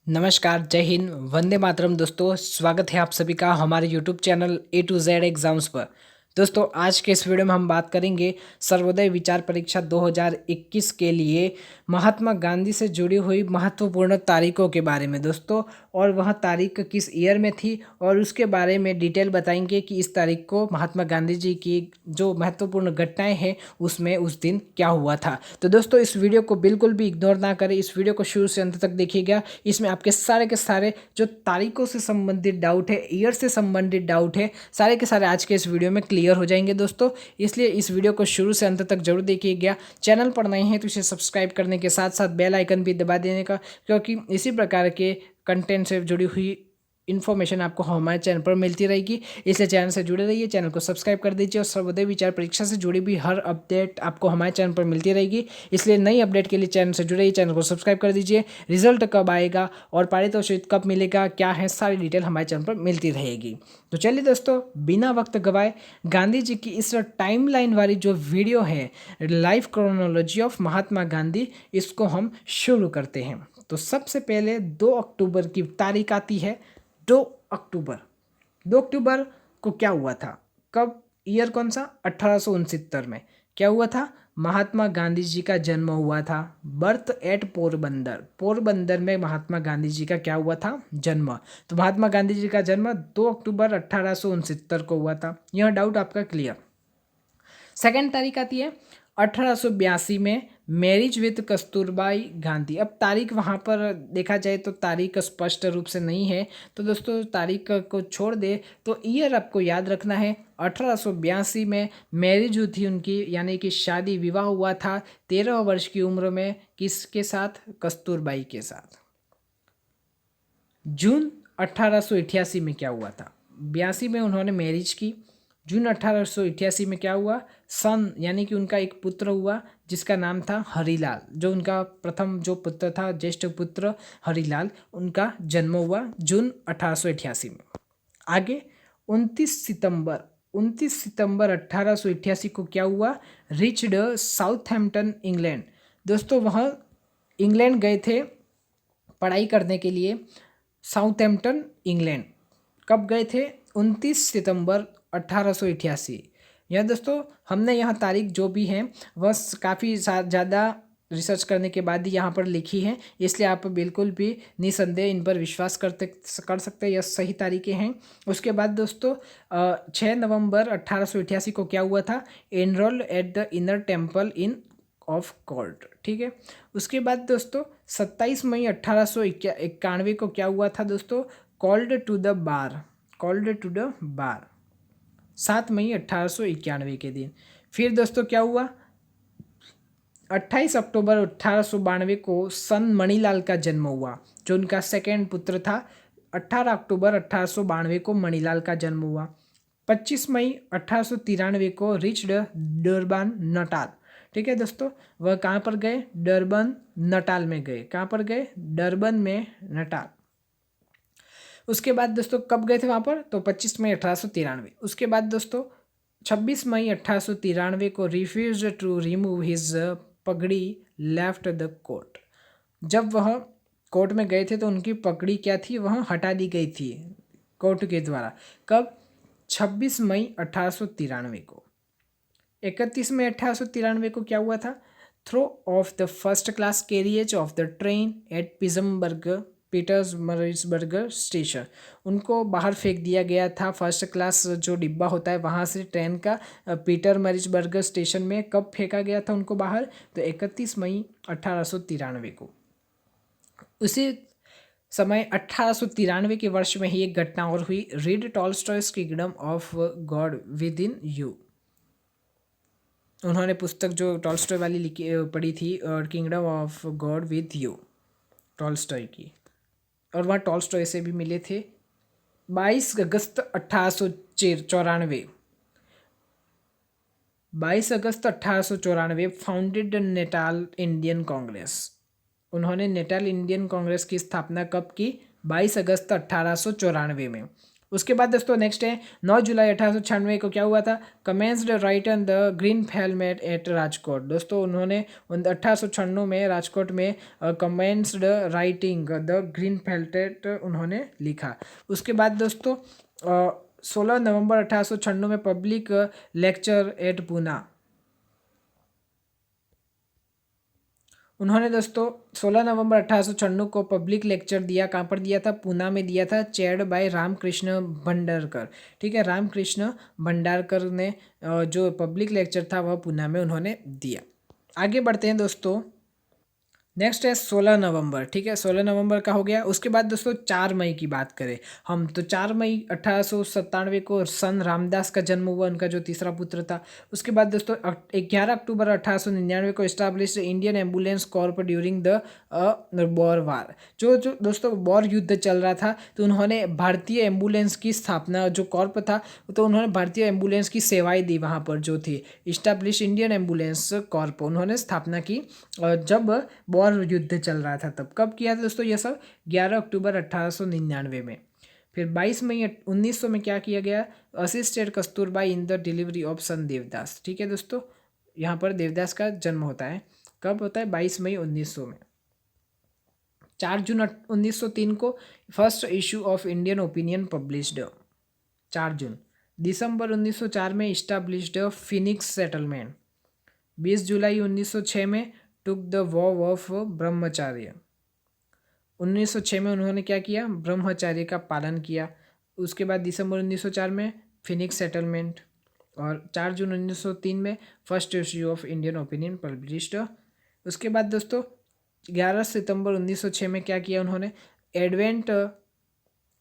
नमस्कार, जय हिंद, वंदे मातरम दोस्तों। स्वागत है आप सभी का हमारे YouTube channel A to Z exams पर। दोस्तों, आज के इस वीडियो में हम बात करेंगे सर्वोदय विचार परीक्षा 2021 के लिए महात्मा गांधी से जुड़ी हुई महत्वपूर्ण तारीखों के बारे में दोस्तों। और वह तारीख किस ईयर में थी और उसके बारे में डिटेल बताएंगे कि इस तारीख को महात्मा गांधी जी की जो महत्वपूर्ण घटनाएं हैं उसमें उस दिन क्या हुआ था। तो दोस्तों, इस वीडियो को बिल्कुल भी इग्नोर ना करें, इस वीडियो को शुरू से अंत तक देखिएगा। इसमें आपके सारे के सारे जो तारीखों से संबंधित डाउट है, ईयर से संबंधित डाउट है, सारे के सारे आज के इस वीडियो में क्लियर हो जाएंगे दोस्तों। इसलिए इस वीडियो को शुरू से अंत तक जरूर देखिएगा। चैनल पर नए हैं तो इसे सब्सक्राइब करने के साथ साथ बेल आइकन भी दबा देने का, क्योंकि इसी प्रकार के कंटेंट से जुड़ी हुई इन्फॉर्मेशन आपको हमारे चैनल पर मिलती रहेगी। इसलिए चैनल से जुड़े रहिए, चैनल को सब्सक्राइब कर दीजिए और सर्वोदय विचार परीक्षा से जुड़ी भी हर अपडेट आपको हमारे चैनल पर मिलती रहेगी। इसलिए नई अपडेट के लिए चैनल से जुड़े रहिए, चैनल को सब्सक्राइब कर दीजिए। रिजल्ट कब आएगा और पारितोषिक कब मिलेगा, क्या है, सारी डिटेल हमारे चैनल पर मिलती रहेगी। तो चलिए दोस्तों, बिना वक्त गवाए गांधी जी की इस टाइमलाइन वाली जो वीडियो है, life chronology of Mahatma Gandhi, इसको हम शुरू करते हैं। तो सबसे पहले 2 अक्टूबर की तारीख आती है। 2 अक्टूबर 2 अक्टूबर को क्या हुआ था, कब, ईयर कौन सा, 1869 में क्या हुआ था, महात्मा गांधी जी का जन्म हुआ था। बर्थ एट पोरबंदर, पोरबंदर में महात्मा गांधी जी का क्या हुआ था, जन्म। तो महात्मा गांधी जी का जन्म 2 अक्टूबर 1869 को हुआ था। यह डाउट आपका क्लियर। सेकेंड तारीख आती है 1882 में, मैरिज विद कस्तूरबाई गांधी। अब तारीख वहाँ पर देखा जाए तो तारीख स्पष्ट रूप से नहीं है, तो दोस्तों तारीख को छोड़ दे तो ईयर आपको याद रखना है। 1882 में मैरिज हुई थी उनकी, यानी कि शादी विवाह हुआ था 13 वर्ष की उम्र में। किसके साथ, कस्तूरबाई के साथ। जून 1888 में क्या हुआ था, 82 में उन्होंने मैरिज की। जून 1888 में क्या हुआ, सन यानी कि उनका एक पुत्र हुआ जिसका नाम था हरिलाल। जो उनका प्रथम जो पुत्र था, ज्येष्ठ पुत्र हरिलाल, उनका जन्म हुआ जून 1888 में। आगे 29 सितंबर 1888 को क्या हुआ, रिच्ड साउथहैम्पटन इंग्लैंड। दोस्तों, वह इंग्लैंड गए थे पढ़ाई करने के लिए, साउथहैम्पटन इंग्लैंड। कब गए थे, 29 सितंबर 1888। यह दोस्तों हमने यहाँ तारीख जो भी है वह काफ़ी ज़्यादा रिसर्च करने के बाद ही यहाँ पर लिखी है, इसलिए आप बिल्कुल भी निसंदेह इन पर विश्वास कर सकते हैं, यह सही तारीखें हैं। उसके बाद दोस्तों 6 नवंबर 1888 को क्या हुआ था, enrol at the inner temple in of God. ठीक है। उसके बाद दोस्तों 27 मई 1891 को क्या हुआ था दोस्तों, called to the bar, called to the bar, 7 मई 1891 के दिन। फिर दोस्तों क्या हुआ, 28 अक्टूबर 1892 को सन मणिलाल का जन्म हुआ, जो उनका सेकेंड पुत्र था। 18 अक्टूबर 1892 को मणिलाल का जन्म हुआ। 25 मई 1893 को रिच्ड डरबान नटाल। ठीक है दोस्तों, वह कहाँ पर गए, डरबन नटाल में गए। कहाँ पर गए, डरबन में नटाल। उसके बाद दोस्तों कब गए थे वहाँ पर, तो 25 मई 1893। उसके बाद दोस्तों 26 मई 1893 को रिफ्यूज टू रिमूव हिज पगड़ी लेफ्ट द कोर्ट। जब वह कोर्ट में गए थे तो उनकी पगड़ी क्या थी, वह हटा दी गई थी कोर्ट के द्वारा। कब, 26 मई 1893 को। 31 मई 1893 को क्या हुआ था, throw off the first class carriage of the train at Pietermaritzburg station. उनको बाहर फेंक दिया गया था, फर्स्ट क्लास जो डिब्बा होता है वहाँ से ट्रेन का, पीटरमरिट्सबर्ग स्टेशन में। कब फेंका गया था उनको बाहर, तो 31 मई 1893 को। उसी समय 1893 के वर्ष में ही एक घटना और हुई, read Tolstoy's kingdom of God within you. उन्होंने पुस्तक जो टॉलस्टॉय वाली लिखी पढ़ी थी, और kingdom of God with you, Tolstoy की, और वहाँ टॉलस्टॉय से भी मिले थे। 22 August 1894, 22 August 1894 founded Natal Indian Congress. उन्होंने नेटाल इंडियन कांग्रेस की स्थापना कब की, 22 अगस्त 1894 में। उसके बाद दोस्तों नेक्स्ट है 9 जुलाई 1896 को क्या हुआ था, commenced write on the green helmet at Rajkot. दोस्तों उन्होंने 1896 में राजकोट में commenced writing the green helmet उन्होंने लिखा। उसके बाद दोस्तों 16 नवंबर 1896 में पब्लिक लेक्चर एट पूना, उन्होंने दोस्तों 16 नवंबर 1896 को पब्लिक लेक्चर दिया। कहाँ पर दिया था, पूना में दिया था, चेयर्ड बाय रामकृष्ण भंडारकर। ठीक है, रामकृष्ण भंडारकर ने जो पब्लिक लेक्चर था वह पूना में उन्होंने दिया। आगे बढ़ते हैं दोस्तों, नेक्स्ट है 16 नवंबर। ठीक है, 16 नवंबर का हो गया। उसके बाद दोस्तों 4 मई की बात करें हम तो 4 मई 1897 को सन रामदास का जन्म हुआ, उनका जो तीसरा पुत्र था। उसके बाद दोस्तों 11 अक्टूबर 1899 को establish Indian ambulance corps during the Boer war. जो दोस्तों बोर युद्ध चल रहा था तो उन्होंने भारतीय एम्बुलेंस की स्थापना, जो कॉर्प था तो उन्होंने भारतीय एम्बुलेंस की सेवाएं दी वहाँ पर, जो थी इस्टाब्लिश इंडियन एम्बुलेंस कॉर्प, उन्होंने स्थापना की जब बोर युद्ध चल रहा था तब। कब किया था दोस्तों ये सब, 11 अक्टूबर 1899 में। फिर 22 मई 1900 में क्या किया गया, assisted Kasturba in the delivery of son Devdas. ठीक है दोस्तों, यहाँ पर देवदास का जन्म होता है। कब होता है, 22 मई 1900 में। 4 जून 1903 को first issue of Indian opinion published, 4 जून। दिसंबर 1904 में इस्टाब्लिश्ड फिनिक्स सेटलमेंट। 20 जुलाई 1906 में टुक द वॉव ऑफ ब्रह्मचार्य। 1906 में उन्होंने क्या किया, ब्रह्मचार्य का पालन किया। उसके बाद दिसंबर 1904 में फिनिक्स सेटलमेंट, और 4 जून 1903 में first issue of Indian opinion published. उसके बाद दोस्तों 11 सितंबर 1906 में क्या किया उन्होंने, advent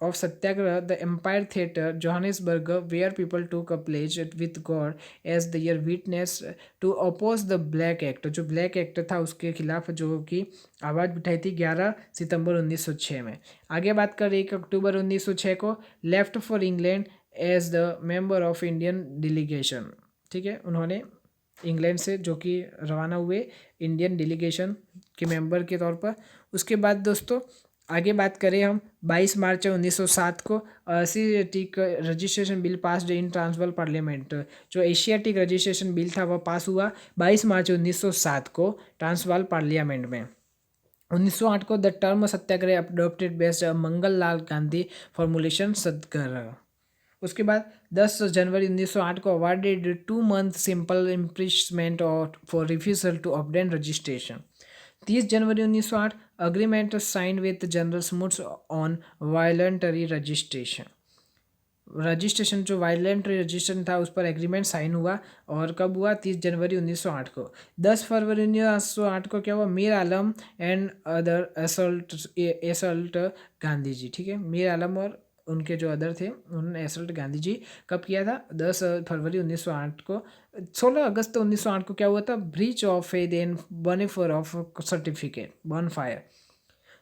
of satyagraha the Empire Theatre Johannesburg where people took a pledge with God as their witness to oppose the Black Act. जो ब्लैक एक्ट था उसके खिलाफ जो कि आवाज़ उठाई थी 11 सितंबर 1906 में। आगे बात करें 1 अक्टूबर 1906 को left for England as the member of Indian delegation. ठीक है, उन्होंने इंग्लैंड से जो कि रवाना हुए इंडियन डेलीगेशन के मेंबर के तौर पर। उसके बाद दोस्तों आगे बात करें हम 22 मार्च 1907 को एशियाटिक रजिस्ट्रेशन बिल पास इन ट्रांसवाल पार्लियामेंट। जो एशियाटिक रजिस्ट्रेशन बिल था वह पास हुआ 22 मार्च 1907 को ट्रांसवाल पार्लियामेंट में। 1908 को the term satyagraha adopted based Mangal Lal Gandhi formulation satyagraha. उसके बाद 10 जनवरी 1908 को awarded 2 month simple imprisonment for refusal to obtain registration. 30 January 1908 agreement sign with General Smuts on voluntary registration. Registration जो वायलेंटरी रजिस्ट्रेशन था उस पर एग्रीमेंट साइन हुआ, और कब हुआ, 30 जनवरी 1908 को। 10 फरवरी 1908 को क्या हुआ, Mir Alam and other assault Gandhi ji. ठीक है, मीर आलम और उनके जो अदर थे उन्होंने एसल्ट गांधी जी कब किया था, 10 फरवरी 1908 को। 16 अगस्त 1908 को क्या हुआ था, breach of faith and bonfire of certificate bonfire.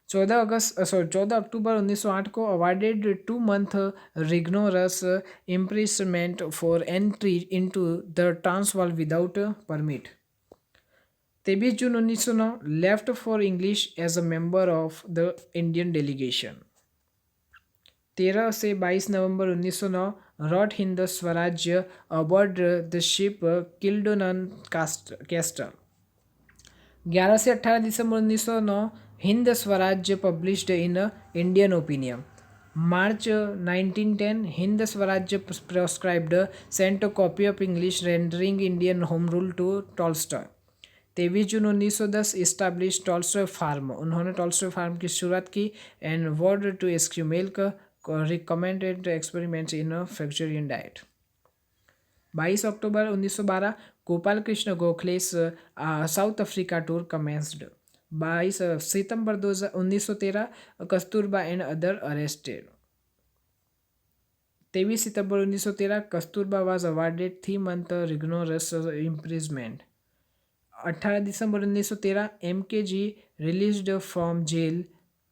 14 October 1908 को awarded 2 month rigorous imprisonment for entry into the Transvaal without permit. 23 June 1909 left for English as a member of the Indian delegation. 13 से 22 November 1909 wrote Hind Swaraj aboard the ship Kildonan Castle. 11 से 18 December 1909 Hind Swaraj published in Indian Opinion. March 1910 Hind Swaraj proscribed Saint copy of English rendering Indian home rule to Tolstoy. 23 June 1910 establish Tolstoy farm, उन्होंने Tolstoy farm की शुरुआत की। And vowed to eschew milk recommended experiments in fruitarian diet. 22 October 1912 Gopal Krishna Gokhale South Africa tour commenced. 22 September 1913 Kasturba and other arrested. 23 September 1913 Kasturba was awarded 3 month rigorous imprisonment. 18 December 1913 MKG released from jail.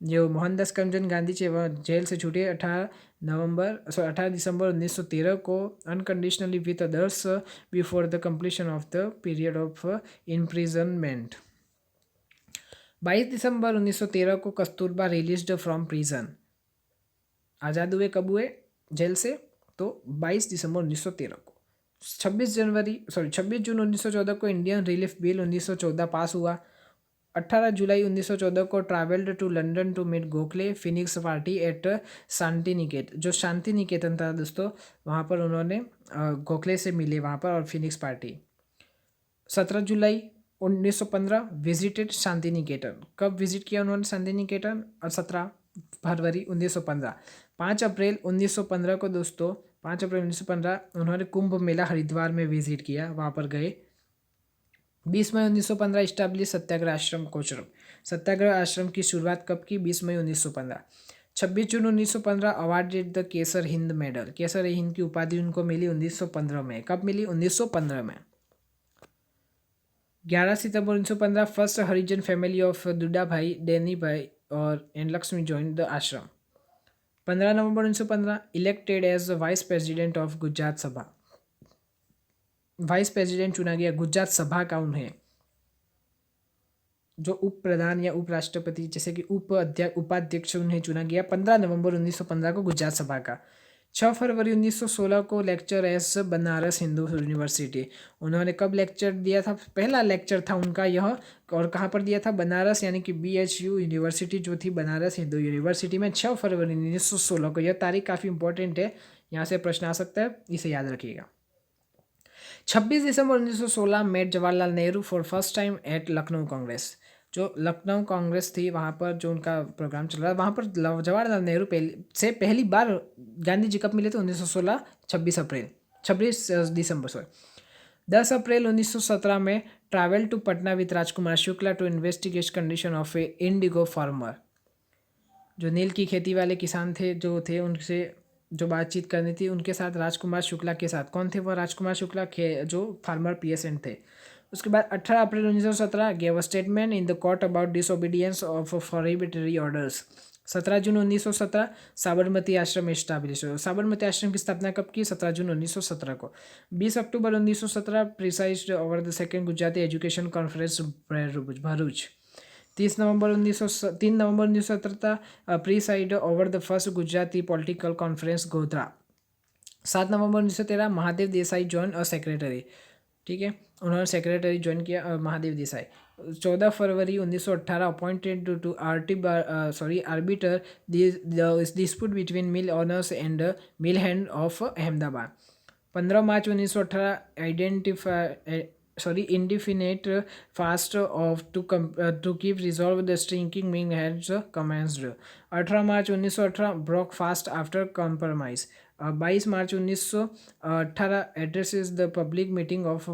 जो मोहनदास करमचंद गांधी थे वह jail से छूटे 18 December 1913 को unconditionally with others before the completion of the period of imprisonment. 22 दिसंबर 1913 को Kasturba released from prison. आज़ाद हुए कब हुए, जेल से, तो 22 दिसंबर 1913 को। 26 जून 1914 को इंडियन रिलीफ बिल 1914 पास हुआ। 18 जुलाई 1914 को travelled to London to meet Gokhale Phoenix party at Shantiniketan. जो शांति निकेतन था दोस्तों, वहाँ पर उन्होंने गोखले से मिले वहाँ पर, और फिनिक्स पार्टी। 17 जुलाई 1915 विजिटेड शांति निकेतन। कब विजिट किया उन्होंने शांति निकेतन? और 17 फरवरी 1915। 5 अप्रैल 1915 को दोस्तों, 5 अप्रैल 1915 उन्होंने कुंभ मेला हरिद्वार में विजिट किया, वहाँ पर गए। 20 मई 1915 इस्टेब्लिश सत्याग्रह आश्रम कोचरब। सत्याग्रह आश्रम की शुरुआत कब की? 20 May 1915। 26 June 1915 awarded the Kaiser Hind medal. Kaiser Hind की उपाधि उनको मिली 1915 में। कब मिली? 1915 में। 11 सितंबर 1915 फर्स्ट हरिजन फैमिली ऑफ दुड्डा भाई, डैनी भाई और N Lakshmi join the ashram. 15 November 1915 elected as vice president of Gujarat Sabha. Vice president चुना गया गुजरात सभा का उन्हें, जो उप प्रधान या उपराष्ट्रपति जैसे कि उपाध्यक्ष उन्हें चुना गया 15 नवंबर 1915 को गुजरात सभा का। 6 फरवरी 1916 को lecture S Banaras Hindu university. उन्होंने कब लेक्चर दिया था? पहला लेक्चर था उनका यह, और कहाँ पर दिया था? बनारस, यानी कि BHU यूनिवर्सिटी जो थी बनारस हिंदू यूनिवर्सिटी में, 6 फरवरी 1916 को। यह तारीख काफ़ी इंपॉर्टेंट है, यहाँ से प्रश्न आ सकता है, इसे याद रखिएगा। 26 दिसंबर 1916 met Jawaharlal Nehru for first time at Lucknow Congress. जो लखनऊ कांग्रेस थी, वहाँ पर जो उनका प्रोग्राम चल रहा है, वहाँ पर जवाहरलाल नेहरू पहली बार गांधी जी कब मिले थे? 1916 26 दिसंबर 10 अप्रैल 1917 में travel to Patna with Rajkumar Shukla to investigate condition of a indigo farmer. जो नील की खेती वाले किसान थे, जो थे, उनसे जो बातचीत करनी थी, उनके साथ राजकुमार शुक्ला के साथ। कौन थे वह? राजकुमार शुक्ला जो फार्मर PSN थे। उसके बाद 18 अप्रैल 1917 gave statement in the court about disobedience of prohibitory orders. 17 जून 1917 साबरमती आश्रम एस्टाब्लिश हो। साबरमती आश्रम की स्थापना कब की? 17 जून 1917 को। 20 October 1917 presided over the second Gujarati education conference Bharuch. 3 November 1917 preside over the first Gujarati political conference Godhra. 7 November 1913 Mahadev Desai join और सेक्रेटरी। ठीक है, उन्होंने सेक्रेटरी ज्वाइन किया Mahadev Desai. 14 February 1918 appointed to arbiter dispute between mill owners and mill hand of Ahmedabad. 15 March 1918 indefinite fast of to keep resolve the shrinking Ming has commenced. 18 March 1918 broke fast after compromise. 22 March 1918 addresses the public meeting of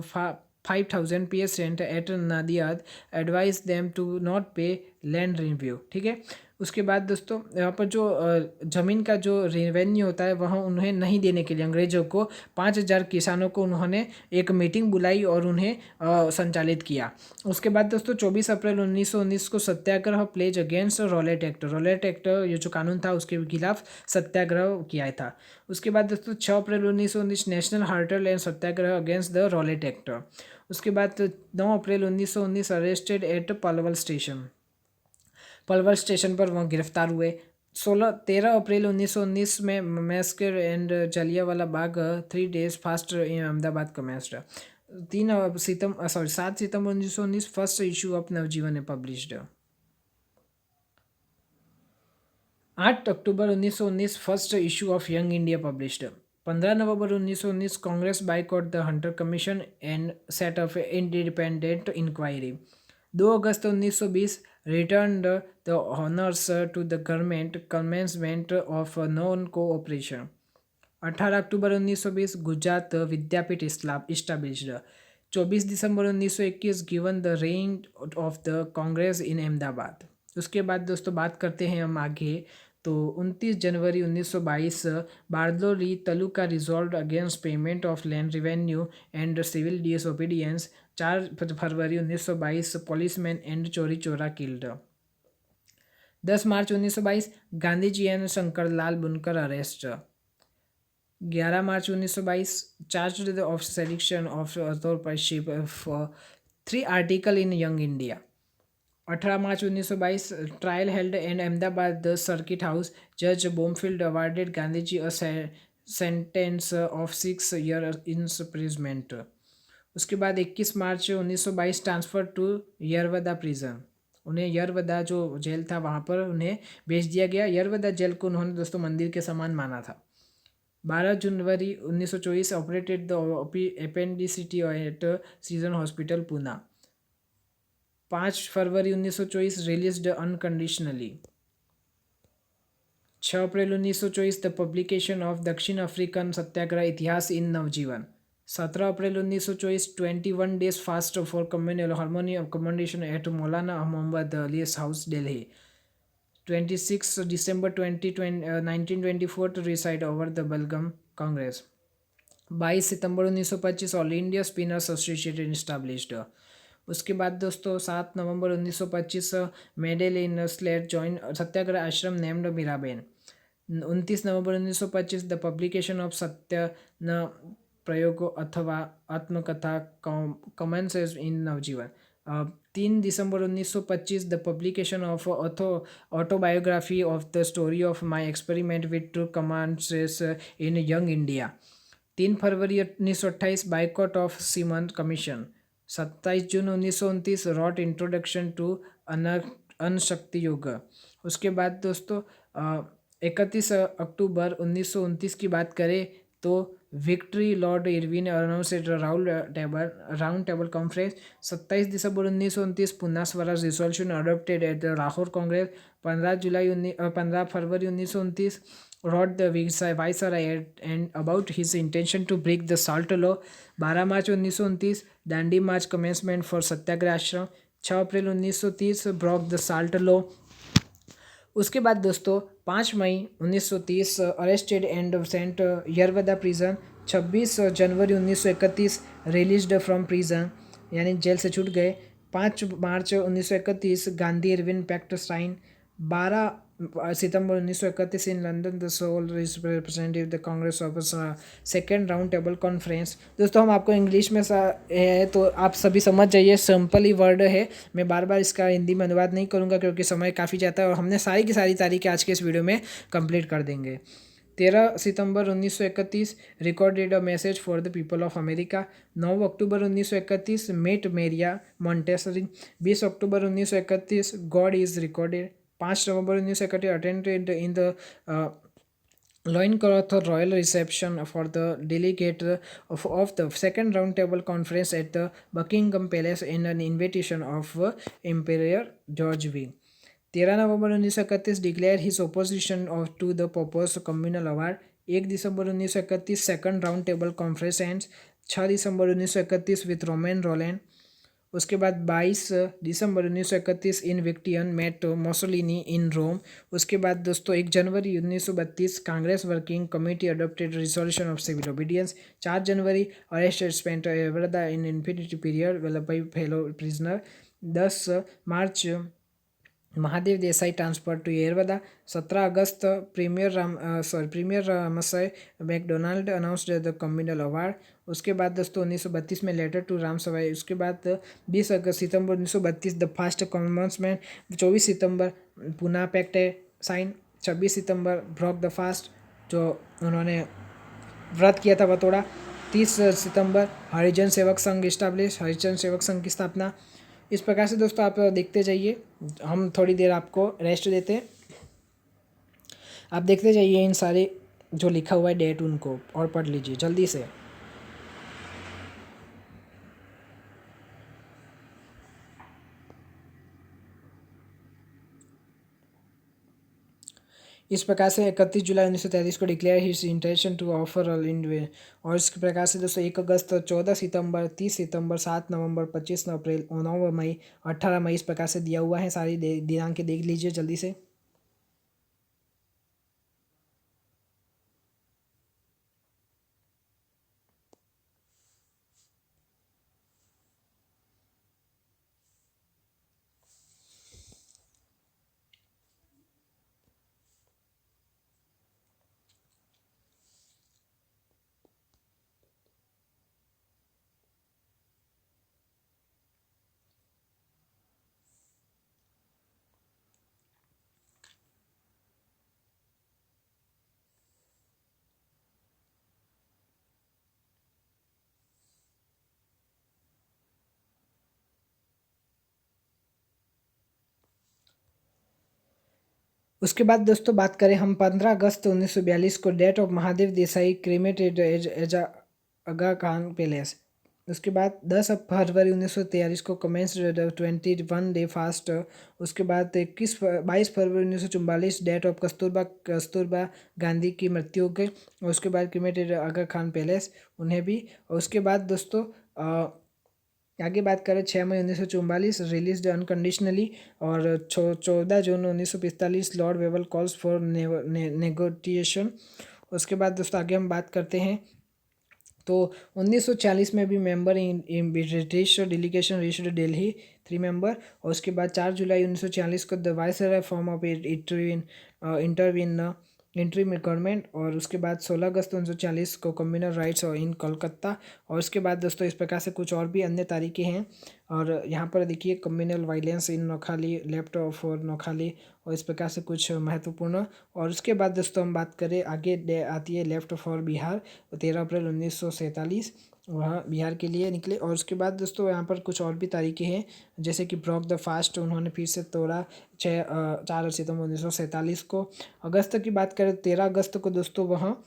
5000 peasants at Nadiad, advise them to not pay land revenue. ठीक है, उसके बाद दोस्तों यहाँ पर जो ज़मीन का जो रेवेन्यू होता है वह उन्हें नहीं देने के लिए अंग्रेज़ों को 5000 किसानों को उन्होंने एक मीटिंग बुलाई और उन्हें संचालित किया। उसके बाद दोस्तों 24 अप्रैल 1919 को satyagraha pledge against Rowlatt Act. Rowlatt Act ये जो कानून था उसके खिलाफ सत्याग्रह किया था। उसके बाद दोस्तों 6 April 1919 national hartal and satyagraha against the Rowlatt Act. उसके बाद 9 April 1919 arrested at Palwal station. Palwal station पर वह गिरफ्तार हुए। 13 अप्रैल 1919 में massacre and Jallianwala Bagh 3 days fast in Ahmedabad commenced. 7 September 1919 first issue of Navajivan है published. 8 October 1919 first issue of Young India published. 15 November 1919 Congress boycott the Hunter commission and set of independent inquiry. 2 अगस्त 1920 returned the honors to the government, commencement of non-cooperation। 18 October 1920 Gujarat Vidyapith established. 24 December 1921 given the reins of the Congress in Ahmedabad. उसके बाद दोस्तों बात करते हैं हम आगे, तो 29 January 1922 Bardoli taluka resolve against payment of land revenue and civil disobedience. 4 February 1922 policeman and Chauri Chaura killed. 10 March 1922 Gandhi ji and Shankarlal Banker arrest. 11 March 1922 charge of sedition of authorship for 3 article in young India. 18 March 1922 trial held in Ahmedabad the circuit house. जज Broomfield awarded Gandhiji a sentence of 6 year imprisonment. उसके बाद 21 मार्च 1922 transfer to Yerwada prison. उन्हें यरवदा जो jail था वहाँ पर उन्हें भेज दिया गया. यरवदा जेल को उन्होंने दोस्तों मंदिर के समान माना था. 12 January 1924 operated the appendicitis at Sassoon hospital Poona. 5 February 1924 released unconditionally. 6 April 1924 the publication of Dakshin African Satyagraha Itihas in Navajivan. 17 April 1924 21 days fast for communal harmony commencement at Maulana Mohammad Ali's house Delhi. 26 December 1924 to reside over the Belgium Congress. 22 सितंबर 1925 all India spinners association established. उसके बाद दोस्तों 7 नवंबर 1925 Madeleine Slade join Satyagraha Ashram named Miraben. 29 नवंबर 1925 the publication of Satya Na Prayogo Athva Atmakatha commences in Navjivan. 3 दिसंबर 1925 the publication of autobiography of the story of my experiment with true commands in young India. 3 फरवरी 1928 boycott of Simon commission. 27 जून 1929 wrote introduction to अनशक्ति योग. उसके बाद दोस्तों 31 अक्टूबर 1929 की बात करें तो victory Lord Irwin announced round table conference. 27 दिसंबर 1929 पुन्हा Swaraj resolution adopted at the Lahore Congress. 15 February 1929 wrote the viceroy and about his intention to break the SALT law. 12 March 1929 Dandi march commencement for satyagraha ashram. 6 April 1930 broke the salt law. उसके बाद दोस्तों 5 May 1930 arrested and sent Yerwada prison. 26 January 1931 released from prison यानी जेल से छूट गए. 5 March 1931 Gandhi Irwin pact sign. 12 September 1931 in London the sole representative the Congress of second round table conference. दोस्तों हम आपको इंग्लिश में है तो आप सभी समझ जाइए, सिंपल ही वर्ड है. मैं बार बार इसका हिंदी में अनुवाद नहीं करूँगा क्योंकि समय काफ़ी जाता है और हमने सारी की सारी तारीखें आज के इस वीडियो में कंप्लीट कर देंगे. 13 September 1931 recorded a message for the people of America. 9 October 1931 met Maria Montessori. 20 October 1931 God is recorded. 5 November 1931 attended in the Loincloth royal reception for the delegate of the second round table conference at the Buckingham Palace in an invitation of Emperor George V. 13 November 1931 declared his opposition to the proposed communal award. 1 दिसंबर 1931 second round table conference ends. 6 दिसंबर 1931 with Romain Rolland. उसके बाद 22 दिसंबर 1931 इन विक्टियन met मोसोलिनी इन रोम. उसके बाद दोस्तों 1 January 1932 Congress working committee adopted resolution of civil obedience. 4 January arrested spent Yerwada in infinity period Vallabh bhai fellow prisoner. 10 March Mahadev Desai transfer to Yerwada. 17 August premier Ramsay MacDonald announced the communal award. उसके बाद दोस्तों 1932 में letter to Ram Sawai. उसके बाद 20 September 1932 the fast commencement. 24 September Poona pact sign. 26 September broke the fast जो उन्होंने व्रत किया था वह तोड़ा. 30 सितंबर हरिजन सेवक संघ इस्टाब्लिश, हरिजन सेवक संघ की स्थापना. इस प्रकार से दोस्तों आप देखते जाइए, हम थोड़ी देर आपको रेस्ट देते हैं. आप देखते जाइए इन सारे जो लिखा हुआ है डेट उनको और पढ़ लीजिए जल्दी से. इस प्रकार से 31 जुलाई 1933 को declare his intention to offer all India. और इस प्रकार से दोस्तों 1 अगस्त, 14 सितंबर, 30 सितंबर, 7 नवंबर, 25 अप्रैल, 9 मई, 18 मई इस प्रकार से दिया हुआ है. सारी दिनांक देख लीजिए जल्दी से. उसके बाद दोस्तों बात करें हम 15 अगस्त 1942 को death of Mahadev Desai cremated as Aga Khan palace. उसके बाद 10 फरवरी 1943 को कमेंस 21 डे फास्ट। उसके बाद 22 फरवरी 1944 डेट ऑफ कस्तूरबा गांधी की मृत्यु हो गई। और उसके बाद क्रीमेटेड आगा खान पैलेस उन्हें भी। और उसके बाद दोस्तों आगे बात करें 6 मई 1944 रिलीज अनकंडीशनली। और 14 जून 1945 Lord Wavell calls for negotiation. उसके बाद दोस्तों आगे हम बात करते हैं तो 1940 में भी member in British delegation reached Delhi 3 member. और उसके बाद 4 जुलाई 1940 को the viceroy form of interim government. और उसके बाद 16 अगस्त 1940 को कम्युनल राइट्स इन कोलकाता। और उसके बाद दोस्तों इस प्रकार से कुछ और भी अन्य तारीखें हैं। और यहाँ पर देखिए communal violence in Noakhali left for Noakhali. और इस प्रकार से कुछ महत्वपूर्ण। और उसके बाद दोस्तों हम बात करें आगे आती है लेफ्ट फॉर बिहार 13 अप्रैल 1947 वहाँ बिहार के लिए निकले। और उसके बाद दोस्तों यहाँ पर कुछ और भी तारीखें हैं जैसे कि ब्रॉक द फास्ट उन्होंने फिर से तोड़ा 4 सितंबर 1947 को। अगस्त की बात करें 13 अगस्त को दोस्तों वहाँ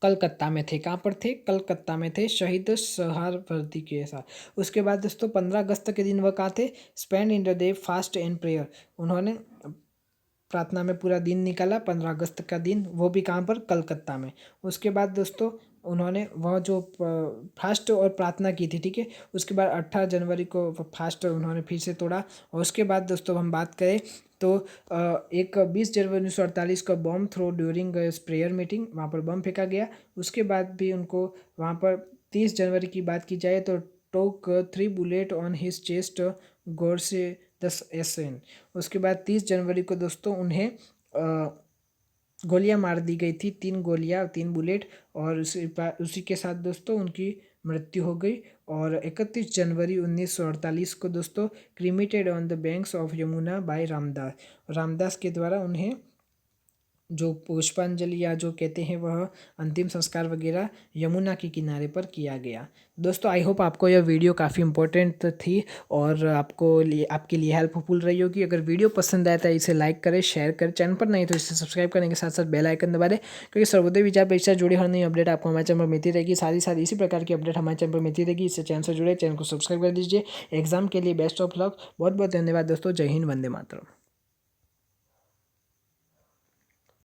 कलकत्ता में थे। कहाँ पर थे? कलकत्ता में थे शहीद सोहरावर्दी के साथ। उसके बाद दोस्तों 15 अगस्त के दिन वह कहाँ थे? Spend in the day fast and prayer. उन्होंने प्रार्थना में पूरा दिन निकाला 15 अगस्त का दिन, वो भी कहाँ पर? कलकत्ता में। उसके बाद दोस्तों उन्होंने वह जो फास्ट और प्रार्थना की थी, ठीक है। उसके बाद 18 जनवरी को फास्ट उन्होंने फिर से तोड़ा। और उसके बाद दोस्तों हम बात करें तो एक 20 जनवरी 1948 को बम थ्रो ड्यूरिंग प्रेयर मीटिंग, वहाँ पर बम फेंका गया। उसके बाद भी उनको वहाँ पर 30 जनवरी की बात की जाए तो टोक 3 बुलेट ऑन हिज चेस्ट गौर से 10 SN। उसके बाद 30 जनवरी को दोस्तों उन्हें गोलियां मार दी गई थी, 3 गोलियां 3 बुलेट। और उसी के साथ दोस्तों उनकी मृत्यु हो गई। और 31 जनवरी 1948 को दोस्तों cremated on the banks of Yamuna by Ramdas के द्वारा उन्हें जो पुष्पांजलि या जो कहते हैं वह अंतिम संस्कार वगैरह यमुना के किनारे पर किया गया। दोस्तों आई होप आपको यह वीडियो काफ़ी इंपॉर्टेंट थी और आपके लिए हेल्पफुल रही होगी। अगर वीडियो पसंद आया तो इसे लाइक करें, शेयर करें, चैनल पर नहीं तो इसे सब्सक्राइब करने के साथ साथ बेल आइकन दबा दें, क्योंकि सर्वोदय विचार परीक्षा जुड़ी हर नई अपडेट आपको हमारे चैनल पर मिलती रहेगी। साथ ही साथ इसी प्रकार की अपडेट हमारे चैनल पर मिलती रहेगी। इससे चैनल से जुड़े, चैनल को सब्सक्राइब कर दीजिए। एग्जाम के लिए बेस्ट ऑफ लक। बहुत बहुत धन्यवाद दोस्तों। जय हिंद, वंदे मातरम।